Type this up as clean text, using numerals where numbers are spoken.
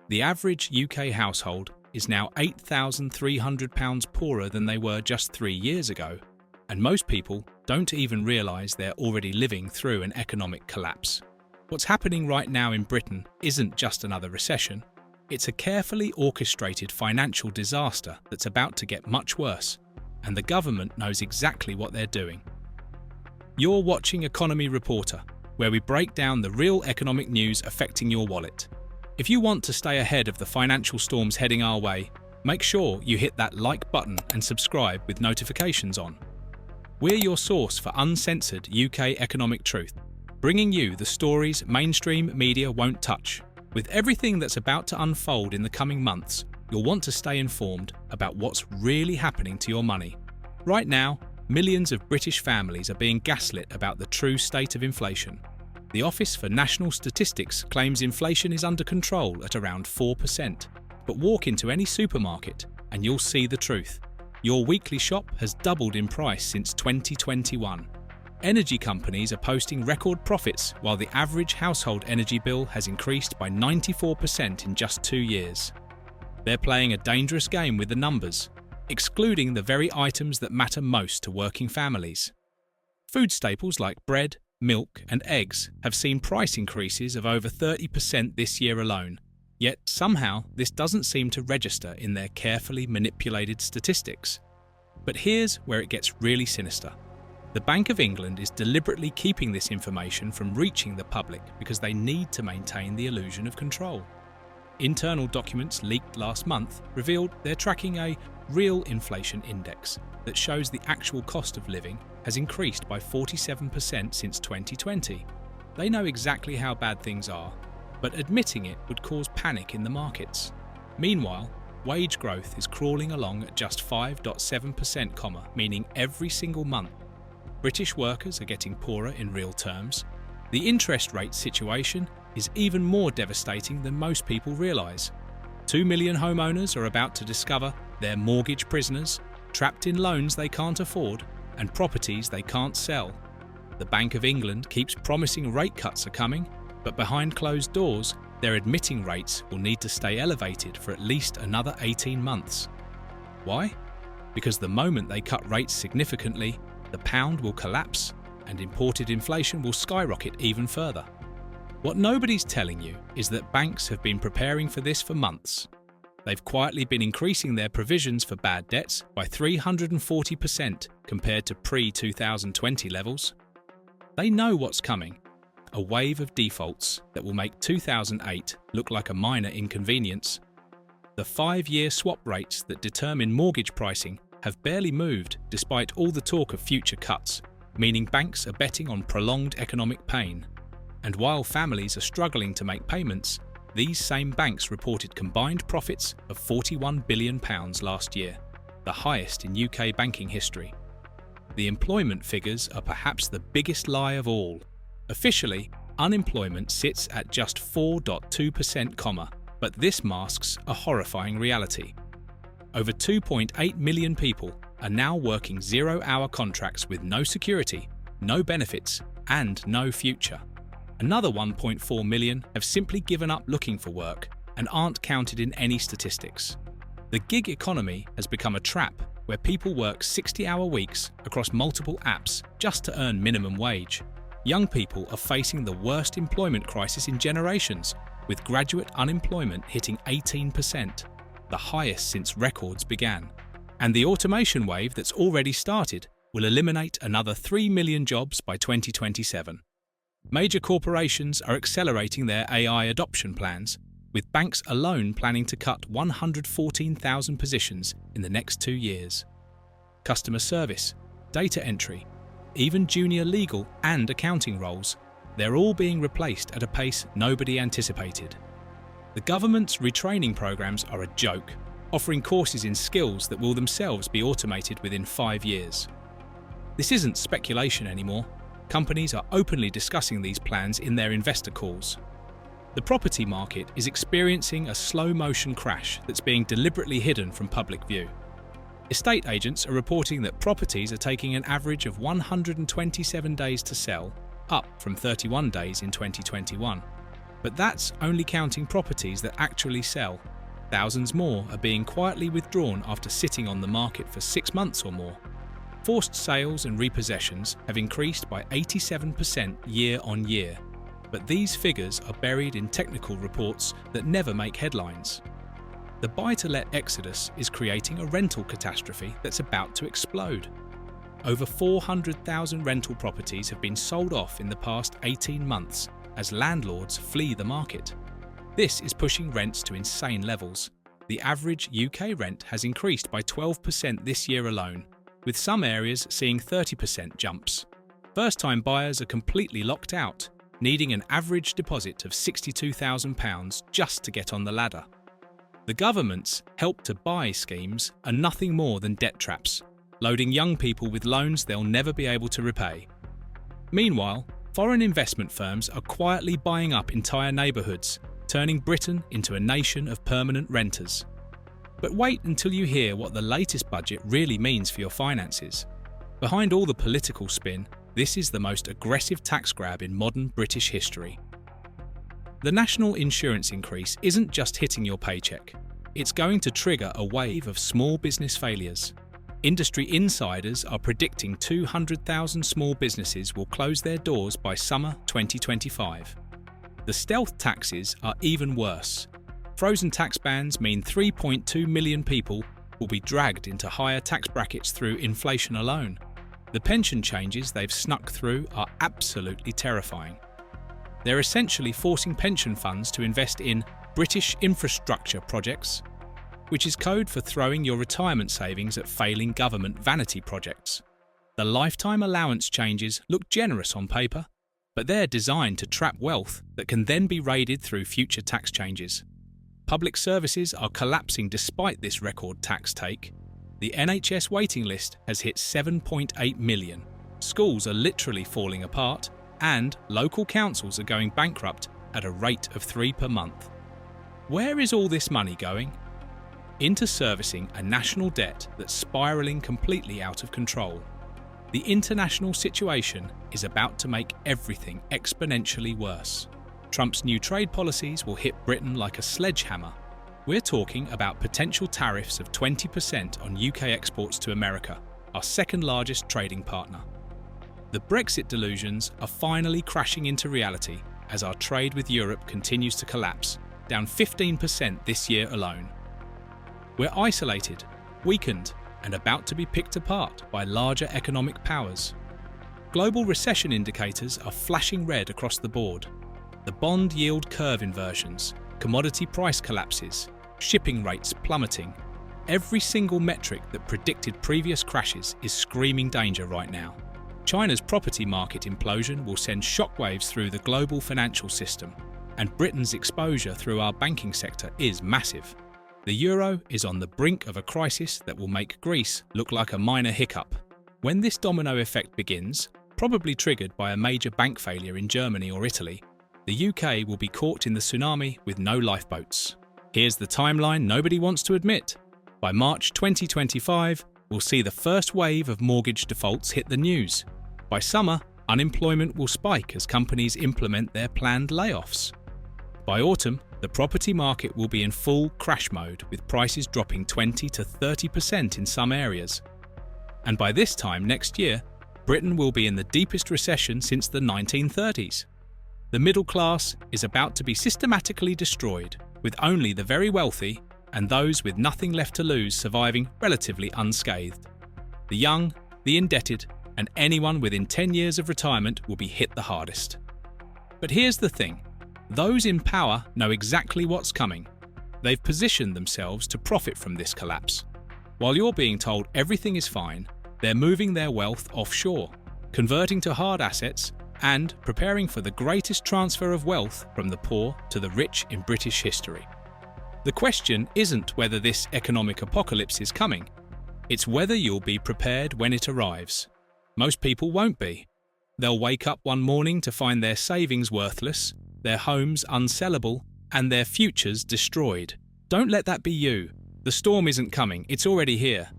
The average UK household is now £8,300 poorer than they were just 3 years ago, and most people don't even realise they're already living through an economic collapse. What's happening right now in Britain isn't just another recession, it's a carefully orchestrated financial disaster that's about to get much worse, and the government knows exactly what they're doing. You're watching Economy Reporter, where we break down the real economic news affecting your wallet. If you want to stay ahead of the financial storms heading our way, make sure you hit that like button and subscribe with notifications on. We're your source for uncensored UK economic truth, bringing you the stories mainstream media won't touch. With everything that's about to unfold in the coming months, you'll want to stay informed about what's really happening to your money. Right now, millions of British families are being gaslit about the true state of inflation. The Office for National Statistics claims inflation is under control at around 4%. But walk into any supermarket and you'll see the truth. Your weekly shop has doubled in price since 2021. Energy companies are posting record profits while the average household energy bill has increased by 94% in just 2 years. They're playing a dangerous game with the numbers, excluding the very items that matter most to working families. Food staples like bread, milk and eggs have seen price increases of over 30% this year alone, yet somehow this doesn't seem to register in their carefully manipulated statistics. But here's where it gets really sinister. The Bank of England is deliberately keeping this information from reaching the public because they need to maintain the illusion of control. Internal documents leaked last month revealed they're tracking a real inflation index that shows the actual cost of living has increased by 47% since 2020. They know exactly how bad things are, but admitting it would cause panic in the markets. Meanwhile, wage growth is crawling along at just 5.7%, meaning every single month British workers are getting poorer in real terms. The interest rate situation is even more devastating than most people realise. 2 million homeowners are about to discover they're mortgage prisoners, trapped in loans they can't afford and properties they can't sell. The Bank of England keeps promising rate cuts are coming, but behind closed doors, they're admitting rates will need to stay elevated for at least another 18 months. Why? Because the moment they cut rates significantly, the pound will collapse and imported inflation will skyrocket even further. What nobody's telling you is that banks have been preparing for this for months. They've quietly been increasing their provisions for bad debts by 340% compared to pre-2020 levels. They know what's coming, a wave of defaults that will make 2008 look like a minor inconvenience. The 5-year swap rates that determine mortgage pricing have barely moved despite all the talk of future cuts, meaning banks are betting on prolonged economic pain. And while families are struggling to make payments, these same banks reported combined profits of £41 billion last year, the highest in UK banking history. The employment figures are perhaps the biggest lie of all. Officially, unemployment sits at just 4.2%, but this masks a horrifying reality. Over 2.8 million people are now working 0-hour contracts with no security, no benefits, and no future. Another 1.4 million have simply given up looking for work and aren't counted in any statistics. The gig economy has become a trap where people work 60-hour weeks across multiple apps just to earn minimum wage. Young people are facing the worst employment crisis in generations, with graduate unemployment hitting 18%, the highest since records began. And the automation wave that's already started will eliminate another 3 million jobs by 2027. Major corporations are accelerating their AI adoption plans, with banks alone planning to cut 114,000 positions in the next 2 years. Customer service, data entry, even junior legal and accounting roles, they're all being replaced at a pace nobody anticipated. The government's retraining programs are a joke, offering courses in skills that will themselves be automated within 5 years. This isn't speculation anymore. Companies are openly discussing these plans in their investor calls. The property market is experiencing a slow-motion crash that's being deliberately hidden from public view. Estate agents are reporting that properties are taking an average of 127 days to sell, up from 31 days in 2021. But that's only counting properties that actually sell. Thousands more are being quietly withdrawn after sitting on the market for 6 months or more. Forced sales and repossessions have increased by 87% year on year, but these figures are buried in technical reports that never make headlines. The buy-to-let exodus is creating a rental catastrophe that's about to explode. Over 400,000 rental properties have been sold off in the past 18 months as landlords flee the market. This is pushing rents to insane levels. The average UK rent has increased by 12% this year alone, with some areas seeing 30% jumps. First-time buyers are completely locked out, needing an average deposit of £62,000 just to get on the ladder. The government's Help to Buy schemes are nothing more than debt traps, loading young people with loans they'll never be able to repay. Meanwhile, foreign investment firms are quietly buying up entire neighbourhoods, turning Britain into a nation of permanent renters. But wait until you hear what the latest budget really means for your finances. Behind all the political spin, this is the most aggressive tax grab in modern British history. The national insurance increase isn't just hitting your paycheck. It's going to trigger a wave of small business failures. Industry insiders are predicting 200,000 small businesses will close their doors by summer 2025. The stealth taxes are even worse. Frozen tax bans mean 3.2 million people will be dragged into higher tax brackets through inflation alone. The pension changes they've snuck through are absolutely terrifying. They're essentially forcing pension funds to invest in British infrastructure projects, which is code for throwing your retirement savings at failing government vanity projects. The lifetime allowance changes look generous on paper, but they're designed to trap wealth that can then be raided through future tax changes. Public services are collapsing despite this record tax take. The NHS waiting list has hit 7.8 million. Schools are literally falling apart, and local councils are going bankrupt at a rate of 3 per month. Where is all this money going? Into servicing a national debt that's spiralling completely out of control. The international situation is about to make everything exponentially worse. Trump's new trade policies will hit Britain like a sledgehammer. We're talking about potential tariffs of 20% on UK exports to America, our second largest trading partner. The Brexit delusions are finally crashing into reality as our trade with Europe continues to collapse, down 15% this year alone. We're isolated, weakened, and about to be picked apart by larger economic powers. Global recession indicators are flashing red across the board. The bond yield curve inversions, commodity price collapses, shipping rates plummeting. Every single metric that predicted previous crashes is screaming danger right now. China's property market implosion will send shockwaves through the global financial system, and Britain's exposure through our banking sector is massive. The euro is on the brink of a crisis that will make Greece look like a minor hiccup. When this domino effect begins, probably triggered by a major bank failure in Germany or Italy, the UK will be caught in the tsunami with no lifeboats. Here's the timeline nobody wants to admit. By March 2025, we'll see the first wave of mortgage defaults hit the news. By summer, unemployment will spike as companies implement their planned layoffs. By autumn, the property market will be in full crash mode, with prices dropping 20 to 30% in some areas. And by this time next year, Britain will be in the deepest recession since the 1930s. The middle class is about to be systematically destroyed, with only the very wealthy and those with nothing left to lose surviving relatively unscathed. The young, the indebted, and anyone within 10 years of retirement will be hit the hardest. But here's the thing. Those in power know exactly what's coming. They've positioned themselves to profit from this collapse. While you're being told everything is fine, they're moving their wealth offshore, converting to hard assets, and preparing for the greatest transfer of wealth from the poor to the rich in British history. The question isn't whether this economic apocalypse is coming. It's whether you'll be prepared when it arrives. Most people won't be. They'll wake up one morning to find their savings worthless, their homes unsellable, and their futures destroyed. Don't let that be you. The storm isn't coming, it's already here.